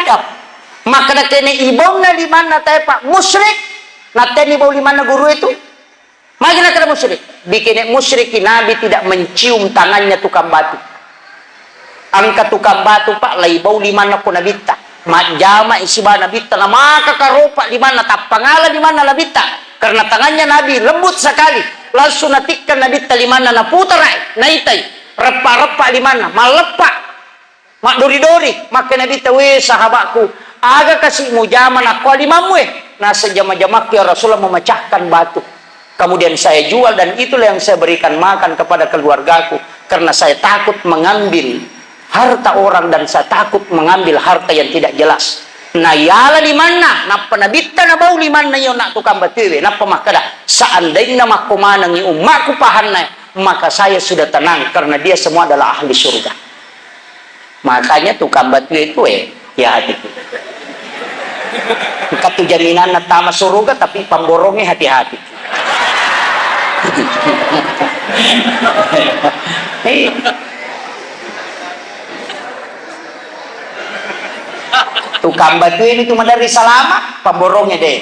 biadab. Maka na kene ibong na liman na tayo pa musyrik. Natin ibaw liman na guru itu. Magina ka na musyrik. Bikin musyrik Nabi tidak mencium tangannya tukang batu. Ang katukang batu pak laibaw liman na kunabita. Majama isiba nabita na makakaropa liman na tapangala liman na labita. Karena tangannya Nabi lembut sekali. Langsung natikkan nabita liman na naputaray. Naitay. Repa-repa liman na. Malepak. Mak dori-dori. Maka nabita weh sahabatku. Aga kasih mujama na kwa limamu Nasa jama-jamak ya Rasulullah memecahkan batu. Kemudian saya jual dan itulah yang saya berikan makan kepada keluargaku. Karena saya takut mengambil harta orang dan saya takut mengambil harta yang tidak jelas. Nah yala di mana? Napa nabita na bau di mana yo nak tukang batiwe? Napa makada? Seandainya makku manangi umatku pahanna, maka saya sudah tenang karena dia semua adalah ahli surga. Makanya tukang batiwe itu ya hati. Katu jaminan na tama surga tapi pamborongnya hati-hati. Tukang batu ini cuma dari Salama, pemborongnya deh.